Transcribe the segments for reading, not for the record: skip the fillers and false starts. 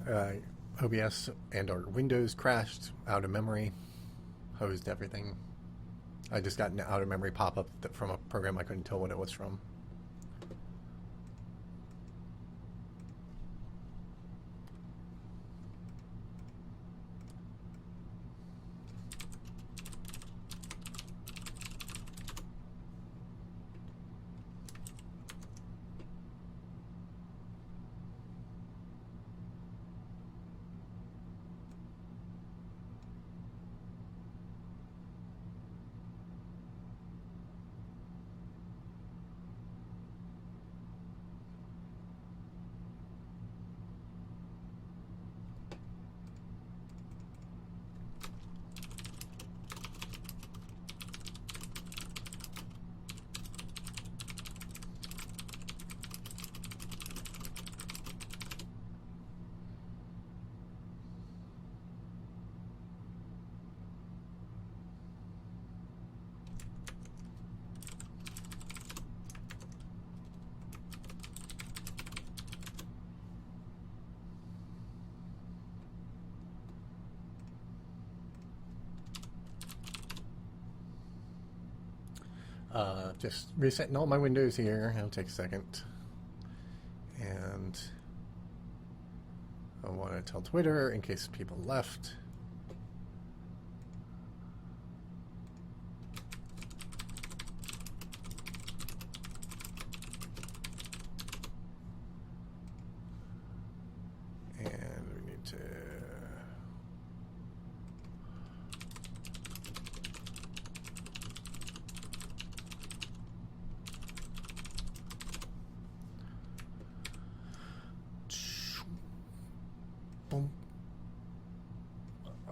OBS and or Windows crashed, out of memory, hosed everything. I just got an out of memory pop-up from a program I couldn't tell what it was from. Just resetting all my windows here. It'll take a second. And I want to tell Twitter in case people left. And we need to...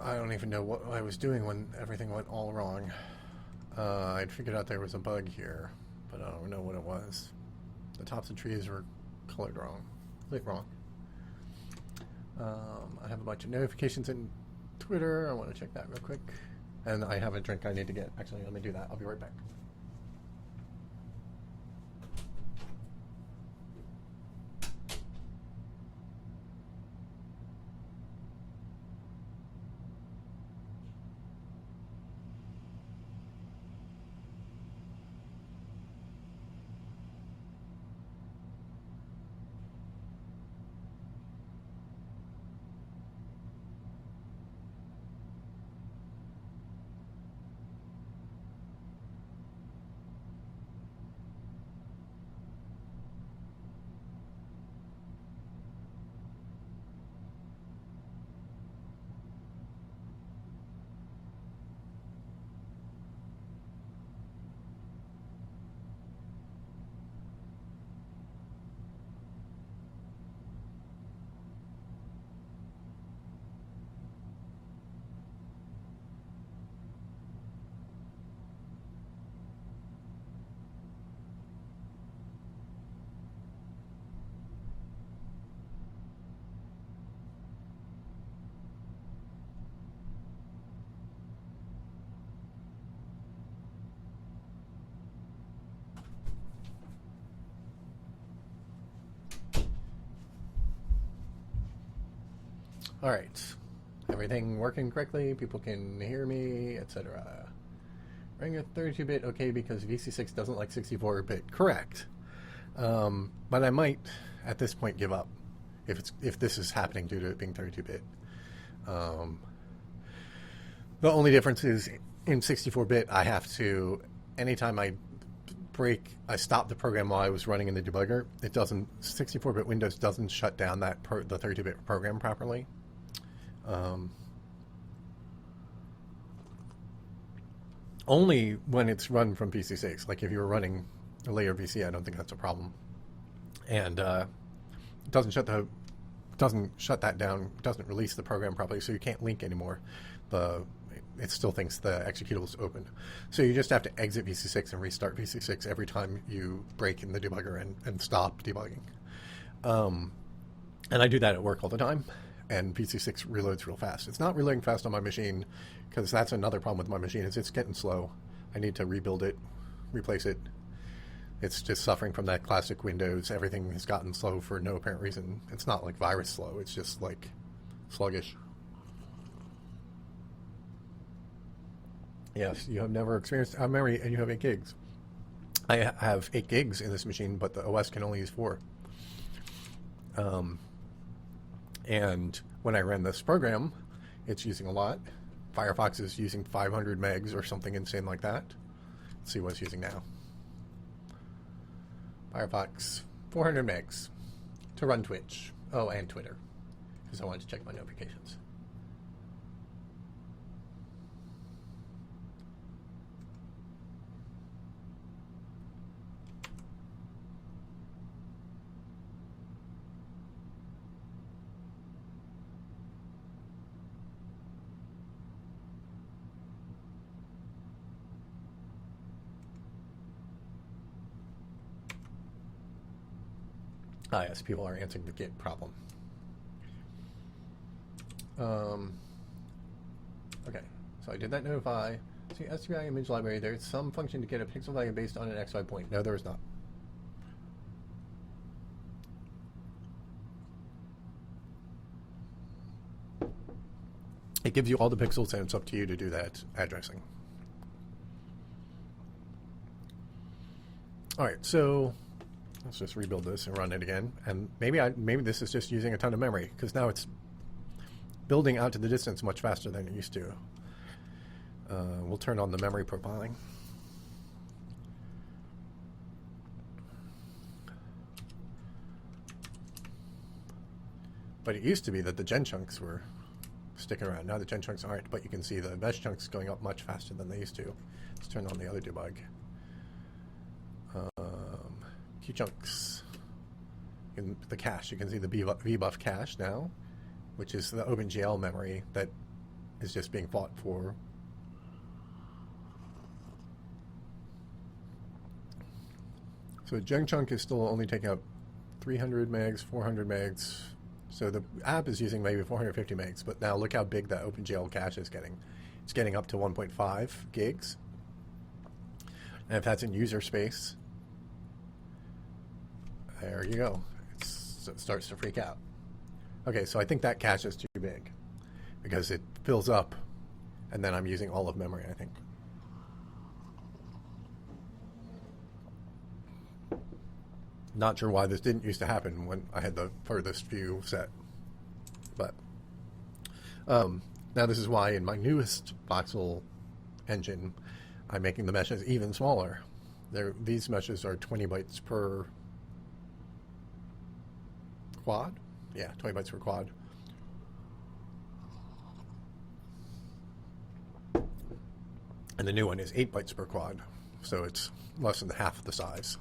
I don't even know what I was doing when everything went all wrong. I'd figured out there was a bug here, but I don't know what it was. The tops of trees were colored wrong, lit wrong. I have a bunch of notifications in Twitter. I want to check that real quick. And I have a drink I need to get. Actually, let me do that. I'll be right back. All right, everything working correctly, people can hear me, etc. Running a 32-bit, okay, because VC6 doesn't like 64-bit, correct. But I might, at this point, give up if this is happening due to it being 32-bit. The only difference is in 64-bit, I have to, anytime I stop the program while I was running in the debugger, it doesn't, 64-bit Windows doesn't shut down the 32-bit program properly. Only when it's run from PC6. Like if you were running a layer VC, I don't think that's a problem. And it doesn't shut that down, doesn't release the program properly, so you can't link anymore. It still thinks the executable is open. So you just have to exit VC6 and restart VC6 every time you break in the debugger and stop debugging. And I do that at work all the time. And VC6 reloads real fast. It's not reloading fast on my machine because that's another problem with my machine is it's getting slow. I need to rebuild it, replace it. It's just suffering from that classic Windows. Everything has gotten slow for no apparent reason. It's not like virus slow. It's just like sluggish. Yes, you have never experienced memory, and you have 8 gigs. I have 8 gigs in this machine, but the OS can only use 4. And when I ran this program, it's using a lot. Firefox is using 500 megs or something insane like that. Let's see what it's using now. Firefox, 400 megs to run Twitch. Oh, and Twitter, because I wanted to check my notifications. Ah, yes, people are answering the Git problem. Okay, so I did that notify. See, STI image library, there's some function to get a pixel value based on an XY point. No, there is not. It gives you all the pixels, and it's up to you to do that addressing. All right, so let's just rebuild this and run it again. And maybe this is just using a ton of memory, because now it's building out to the distance much faster than it used to. We'll turn on the memory profiling. But it used to be that the gen chunks were sticking around. Now the gen chunks aren't, but you can see the mesh chunks going up much faster than they used to. Let's turn on the other debug. Q chunks. In the cache, you can see the vbuff cache now, which is the OpenGL memory that is just being fought for. So gen chunk is still only taking up 300 megs, 400 megs. So the app is using maybe 450 megs, but now look how big that OpenGL cache is getting. It's getting up to 1.5 gigs. And if that's in user space, there you go. It starts to freak out. Okay, so I think that cache is too big because it fills up, and then I'm using all of memory, I think. Not sure why this didn't used to happen when I had the furthest view set. But now this is why in my newest voxel engine, I'm making the meshes even smaller. These meshes are 20 bytes per quad. Yeah, 20 bytes per quad. And the new one is 8 bytes per quad, so it's less than half the size.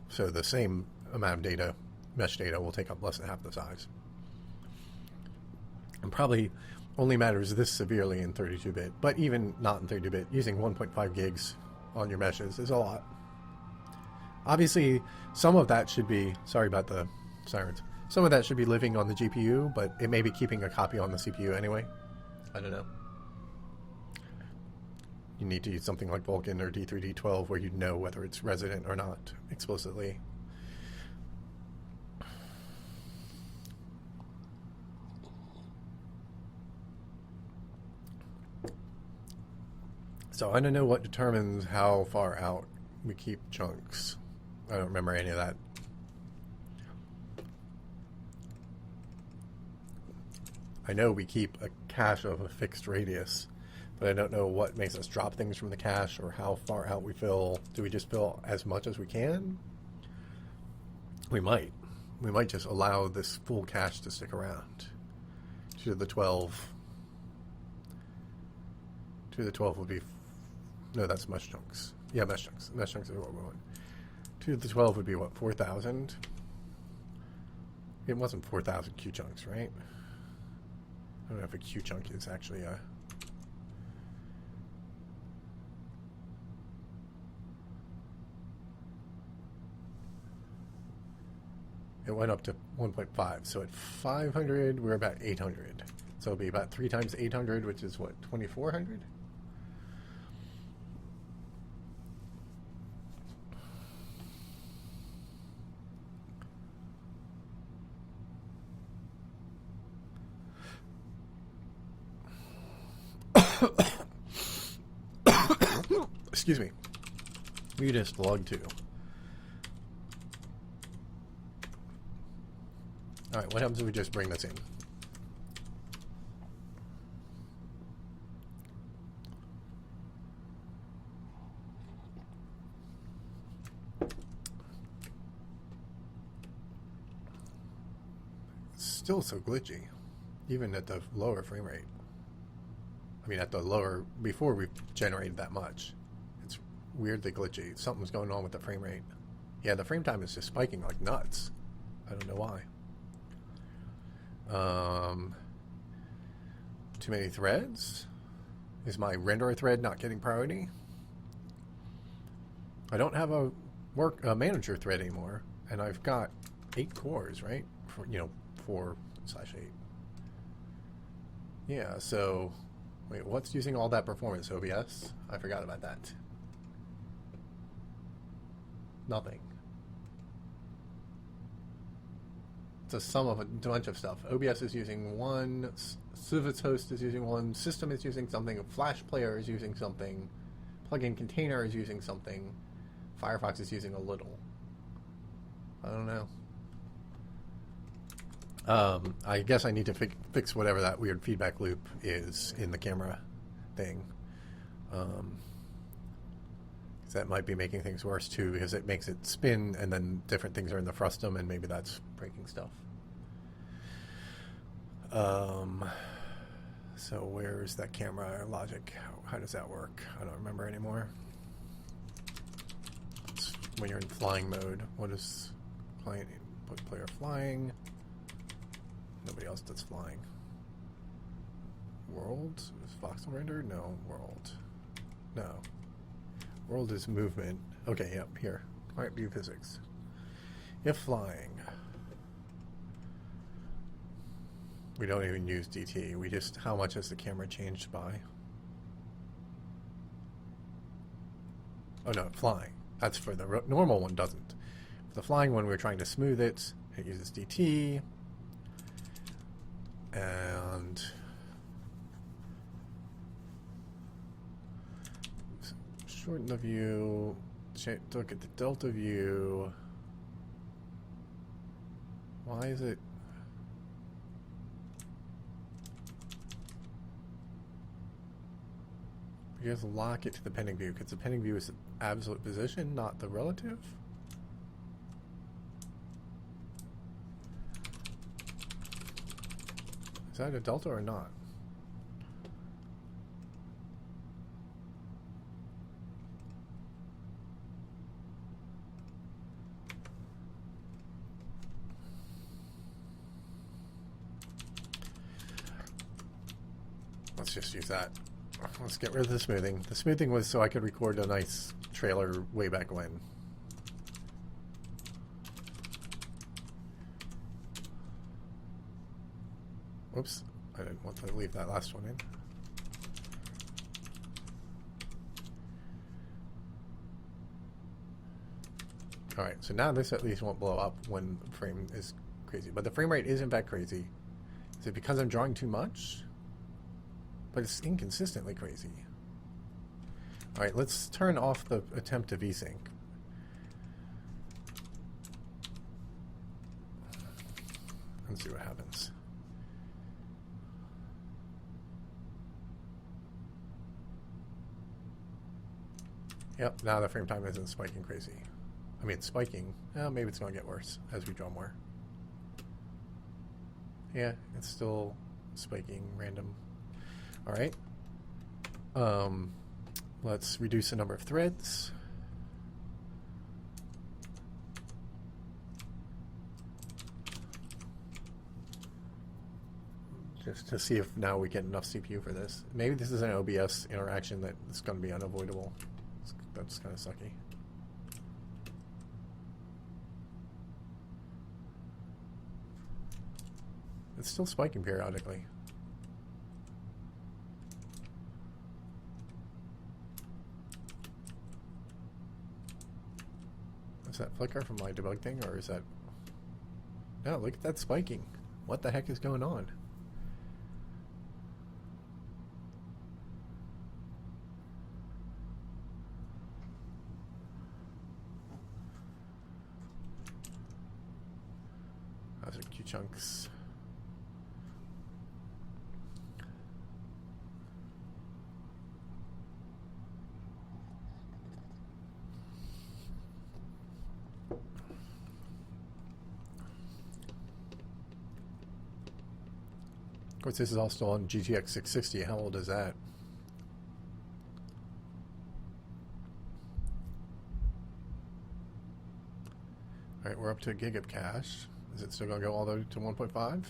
So the same amount of data, mesh data, will take up less than half the size. And probably only matters this severely in 32-bit, but even not in 32-bit, using 1.5 gigs on your meshes is a lot. Obviously, some of that should be, sorry about the sirens, some of that should be living on the GPU, but it may be keeping a copy on the CPU anyway. I don't know. You need to use something like Vulkan or D3D12 where you know whether it's resident or not explicitly. So I don't know what determines how far out we keep chunks. I don't remember any of that. I know we keep a cache of a fixed radius, but I don't know what makes us drop things from the cache or how far out we fill. Do we just fill as much as we can? We might. We might just allow this full cache to stick around. 2 to the 12. 2 to the 12 would be... No, that's mesh chunks. Yeah, mesh chunks. Mesh chunks are what we want. 2 to the 12 would be what, 4,000? It wasn't 4,000 Q chunks, right? I don't know if a Q chunk is actually a... It went up to 1.5. So at 500, we're about 800. So it'll be about 3 times 800, which is what, 2,400? Excuse me. We just log 2. Alright, what happens if we just bring this in? It's still so glitchy, even at the lower frame rate. I mean, at the lower, before we generated that much. It's weirdly glitchy. Something's going on with the frame rate. Yeah, the frame time is just spiking like nuts. I don't know why. Too many threads? Is my renderer thread not getting priority? I don't have a manager thread anymore, and I've got 8 cores, right? For, 4/8. Yeah, so wait, what's using all that performance? OBS? I forgot about that. Nothing. It's a sum of a bunch of stuff. OBS is using 1, Civets host is using 1, system is using something, a Flash player is using something, plugin container is using something, Firefox is using a little. I don't know. I guess I need to fix whatever that weird feedback loop is in the camera thing. That might be making things worse too, because it makes it spin and then different things are in the frustum, and maybe that's breaking stuff. So where's that camera logic? How does that work? I don't remember anymore. It's when you're in flying mode, what is client input player flying? Nobody else does flying. World? Is voxel rendered? No. World. No. World is movement. Okay, yep, here. Alright, view physics. If flying. We don't even use DT. We just, how much has the camera changed by? Oh no, flying. That's for the normal one, doesn't. For the flying one, we're trying to smooth it. It uses DT. And shorten the view, look at the delta view. Why is it? You have to lock it to the pending view, because the pending view is the absolute position, not the relative. Is that a delta or not? Let's just use that. Let's get rid of the smoothing. The smoothing was so I could record a nice trailer way back when. Whoops, I didn't want to leave that last one in. Alright, so now this at least won't blow up when the frame is crazy. But the frame rate is in fact crazy. Is it because I'm drawing too much? But it's inconsistently crazy. Alright, let's turn off the attempt to VSync. And see what happens. Yep, now the frame time isn't spiking crazy. I mean, it's spiking. Well, maybe it's going to get worse as we draw more. Yeah, it's still spiking random. All right. Let's reduce the number of threads. Just to see if now we get enough CPU for this. Maybe this is an OBS interaction that is going to be unavoidable. That's kind of sucky. It's still spiking periodically. Is that flicker from my debug thing, or is that... No, look at that spiking. What the heck is going on? empty chunks. Of course, this is all still on GTX 660. How old is that? All right, we're up to a gig of cache. Is it still going to go all the way to 1.5?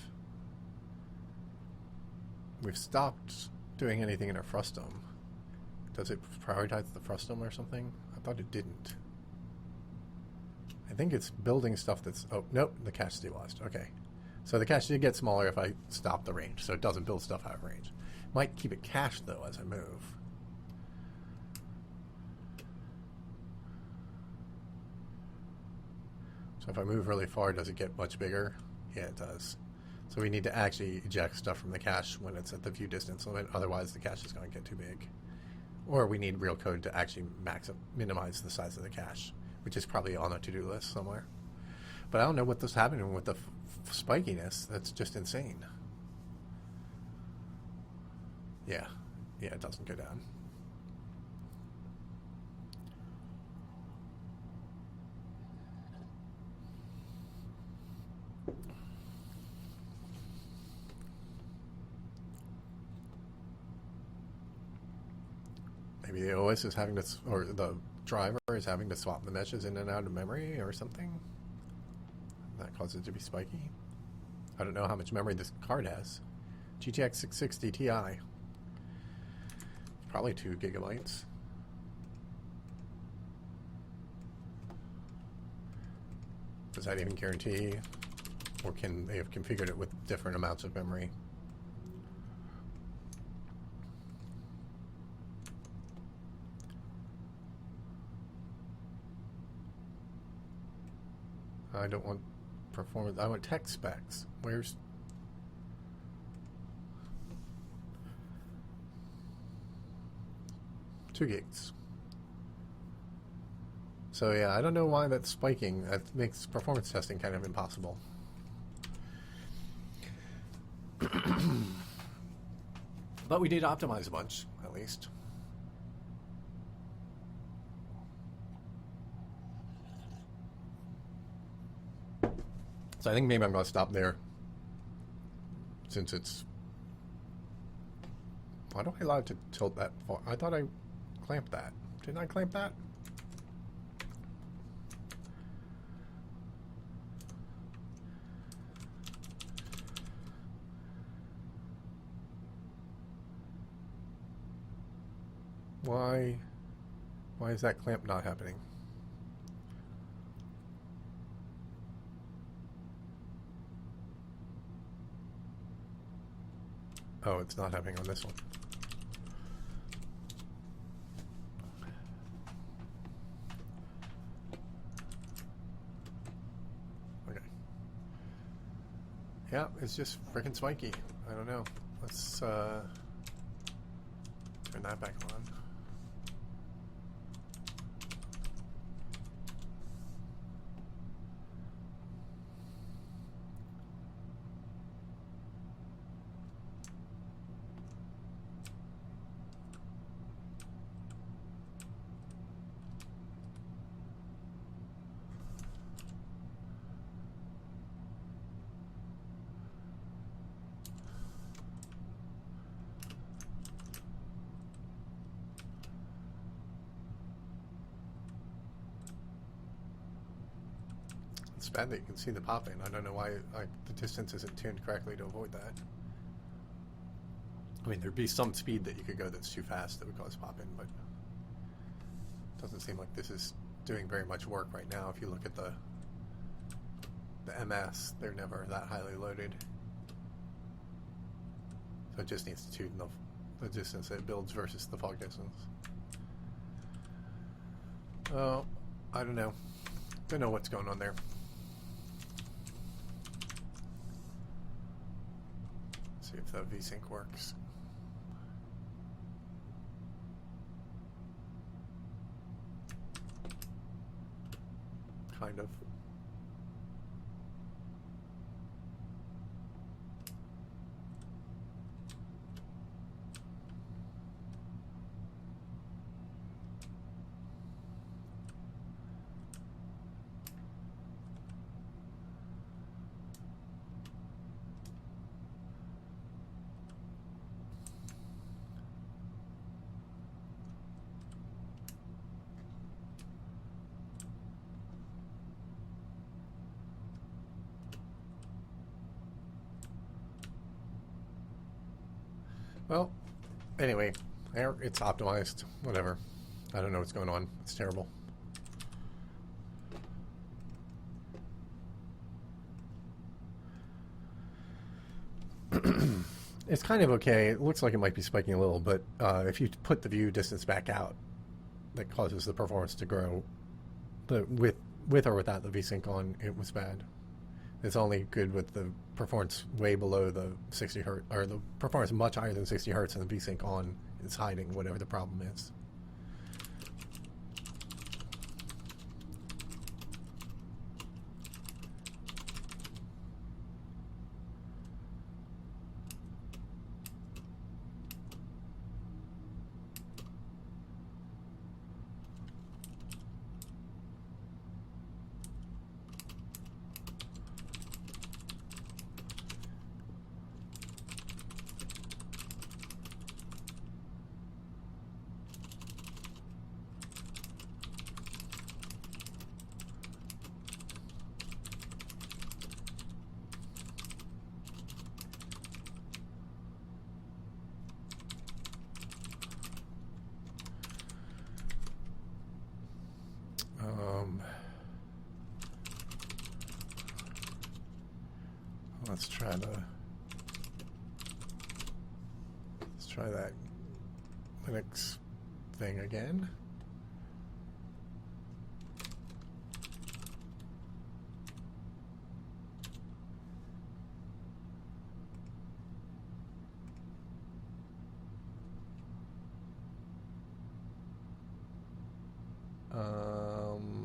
We've stopped doing anything in our frustum. Does it prioritize the frustum or something? I thought it didn't. I think it's building stuff that's... Oh, nope, the cache stabilized. Okay. So the cache did get smaller if I stop the range, so it doesn't build stuff out of range. Might keep it cached, though, as I move. So if I move really far, does it get much bigger? Yeah, it does. So we need to actually eject stuff from the cache when it's at the view distance limit. Otherwise, the cache is going to get too big. Or we need real code to actually minimize the size of the cache, which is probably on a to-do list somewhere. But I don't know what's happening with the spikiness. That's just insane. Yeah, it doesn't go down. Maybe the OS is having to, or the driver is having to swap the meshes in and out of memory or something. That causes it to be spiky. I don't know how much memory this card has. GTX 660 Ti. Probably 2 gigabytes. Does that even guarantee? Or can they have configured it with different amounts of memory? I don't want performance. I want tech specs. Where's... Two gigs. So yeah, I don't know why that's spiking. That makes performance testing kind of impossible. But we did optimize a bunch, at least. So I think maybe I'm going to stop there, since it's... Why do I allow it to tilt that far? I thought I clamped that. Didn't I clamp that? Why is that clamp not happening? Oh, it's not happening on this one. Okay. Yeah, it's just freaking spiky. I don't know. Let's turn that back on. It's bad that you can see the pop-in. I don't know why the distance isn't tuned correctly to avoid that. I mean, there'd be some speed that you could go that's too fast that would cause pop-in, but it doesn't seem like this is doing very much work right now. If you look at the MS, they're never that highly loaded. So it just needs to tune the distance that it builds versus the fog distance. Oh, I don't know. Don't know what's going on there. See if the VSync works. Kind of. Well, anyway, there, it's optimized. Whatever. I don't know what's going on. It's terrible. It's kind of okay. It looks like it might be spiking a little, but if you put the view distance back out, that causes the performance to grow. With or without the VSync on, it was bad. It's only good with the performance way below the 60 hertz, or the performance much higher than 60 hertz, and the VSync on is hiding whatever the problem is. Let's try that Linux thing again.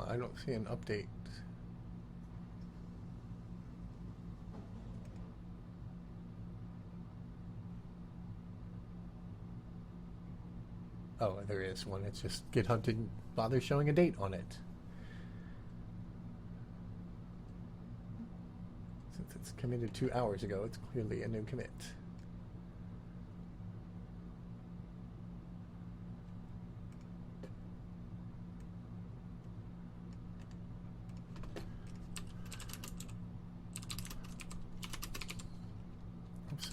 I don't see an update. Oh, there is one. It's just GitHub didn't bother showing a date on it. Since it's committed 2 hours ago, it's clearly a new commit. Oops.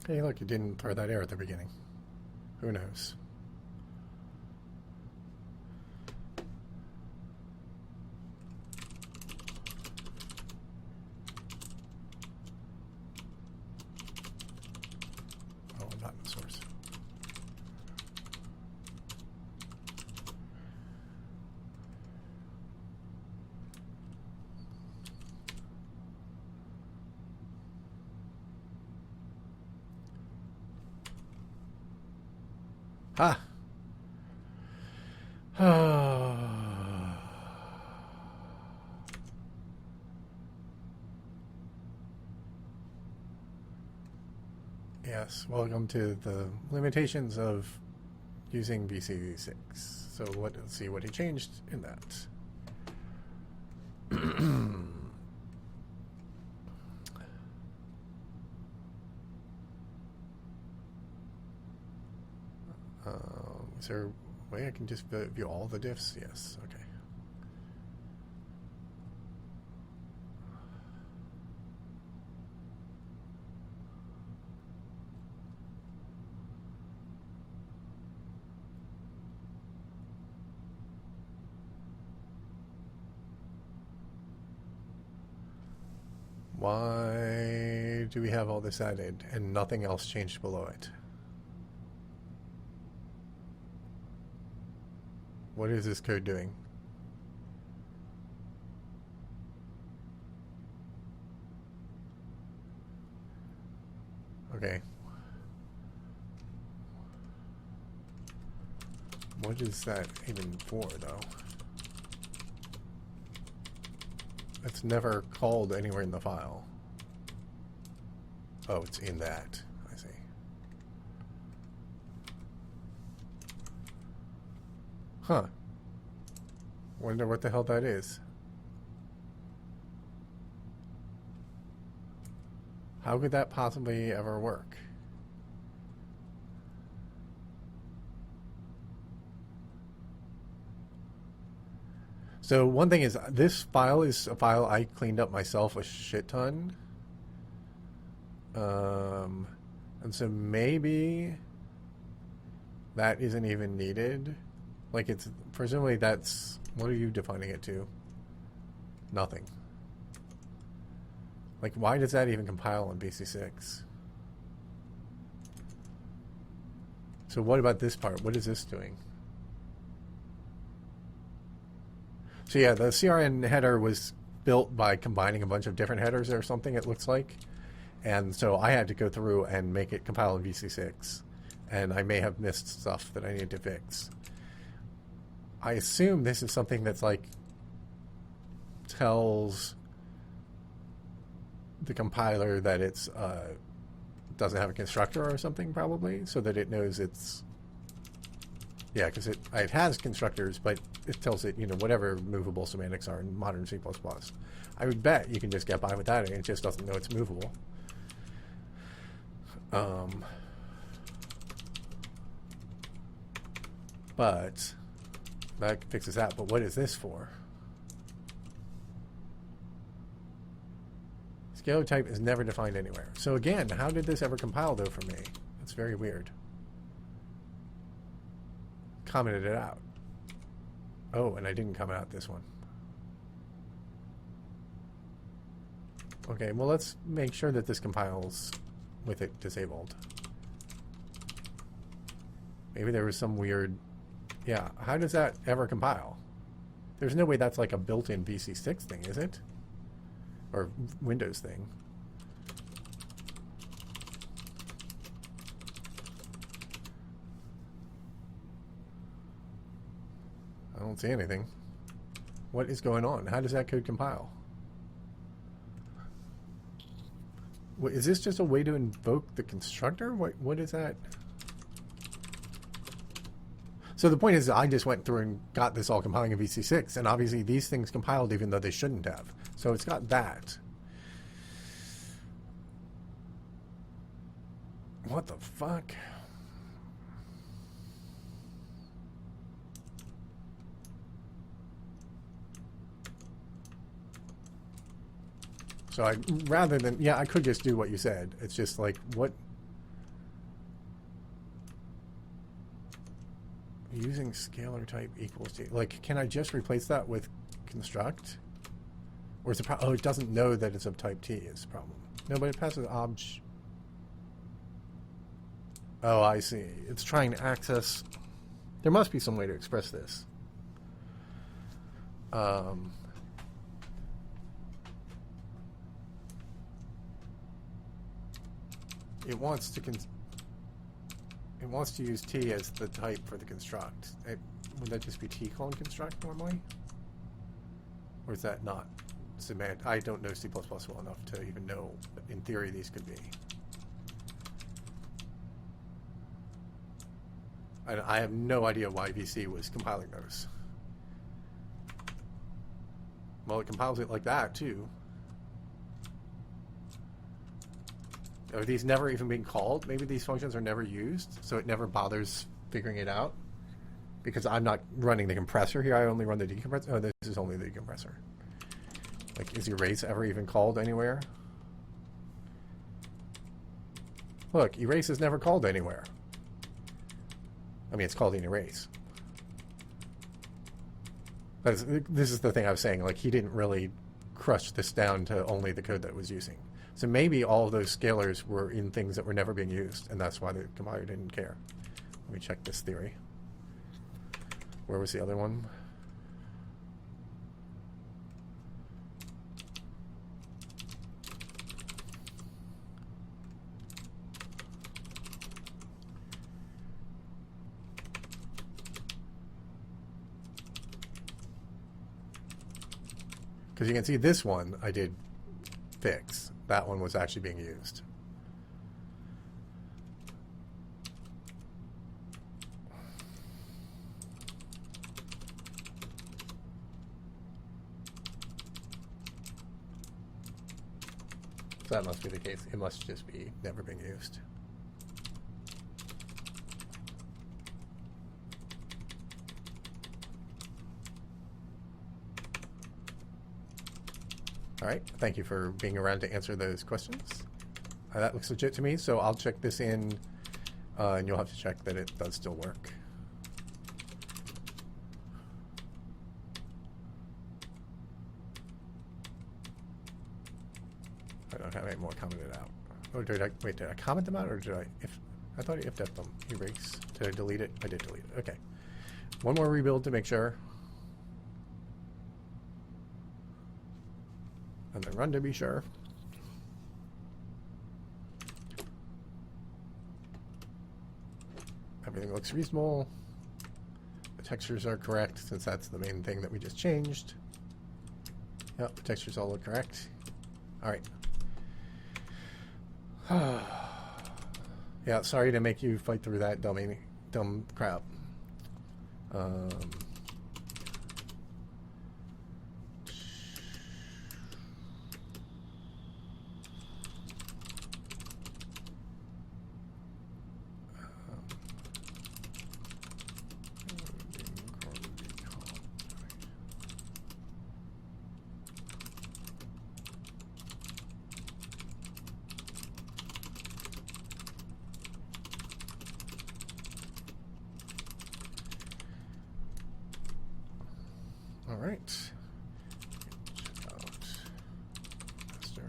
Hey, look, it didn't throw that error at the beginning. Who knows? Oh, I'm not in the source. Ah. Yes, welcome to the limitations of using VCV6. So let's see what he changed in that. Is there a way I can just view all the diffs? Yes, okay. Why do we have all this added and nothing else changed below it? What is this code doing? Okay. What is that even for, though? It's never called anywhere in the file. Oh, it's in that. I see. Huh. Wonder what the hell that is. How could that possibly ever work? So one thing is, this file is a file I cleaned up myself a shit ton. And so maybe that isn't even needed. Like, it's presumably that's, what are you defining it to? Nothing. Like, why does that even compile on BC6? So what about this part? What is this doing? So yeah, the CRN header was built by combining a bunch of different headers or something, it looks like. And so I had to go through and make it compile in VC6. And I may have missed stuff that I need to fix. I assume this is something that's like tells the compiler that it's doesn't have a constructor or something, probably, so that it knows it's, yeah, because it has constructors, but it tells it, you know, whatever movable semantics are in modern C++. I would bet you can just get by with that, and it just doesn't know it's movable. But that fixes that. But what is this for? Scalar type is never defined anywhere. So again, how did this ever compile though for me? That's very weird. Commented it out. Oh, and I didn't comment out this one. Okay, well, let's make sure that this compiles with it disabled. Maybe there was some weird... Yeah, how does that ever compile? There's no way that's like a built-in VC6 thing, is it? Or Windows thing. I don't see anything. What is going on? How does that code compile? What, is this just a way to invoke the constructor? What is that? So the point is, I just went through and got this all compiling in VC6, and obviously these things compiled even though they shouldn't have. So it's got that. What the fuck? So rather than, yeah, I could just do what you said. It's just like, what? Using scalar type equals to, like, can I just replace that with construct? Or is the oh, it doesn't know that it's of type T is the problem. No, but it passes obj. Oh, I see. It's trying to access. There must be some way to express this. It wants to use T as the type for the construct. Would that just be T colon construct normally? Or is that not semantic? I don't know C++ well enough to even know, but in theory these could be. I have no idea why VC was compiling those. Well, it compiles it like that too. Are these never even being called? Maybe these functions are never used, so it never bothers figuring it out. Because I'm not running the compressor here, I only run the decompressor. Oh, this is only the decompressor. Like, is erase ever even called anywhere? Look, erase is never called anywhere. I mean, it's called in erase. This is the thing I was saying. Like, he didn't really crush this down to only the code that it was using. So maybe all of those scalars were in things that were never being used, and that's why the compiler didn't care. Let me check this theory. Where was the other one? Because you can see this one I did fix. That one was actually being used. So that must be the case. It must just be never being used. All right. Thank you for being around to answer those questions. That looks legit to me, so I'll check this in, and you'll have to check that it does still work. I don't have any more commented out. Or did I comment them out, or did I? I thought I if'd them. Erase. Did I delete it? I did delete it. Okay. One more rebuild to make sure. And then run to be sure. Everything looks reasonable. The textures are correct, since that's the main thing that we just changed. Yep, the textures all look correct. Alright. Yeah, sorry to make you fight through that dumb crap. All right. Master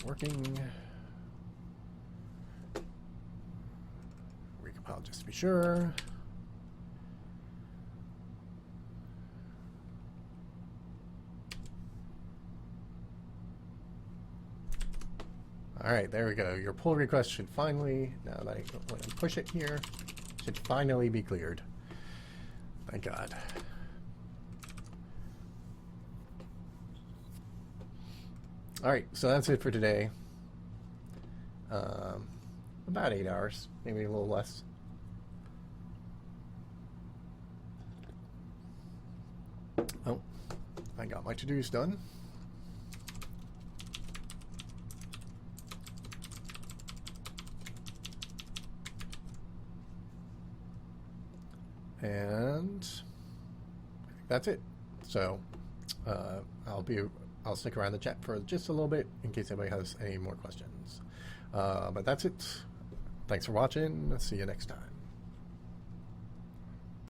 working. Recompile just to be sure. All right, there we go. Your pull request should finally, now that when I push it here, should finally be cleared. Thank God. All right, so that's it for today. About 8 hours, maybe a little less. Oh, I got my to-dos done. And I think that's it. So I'll stick around the chat for just a little bit in case anybody has any more questions. But that's it. Thanks for watching. See you next time.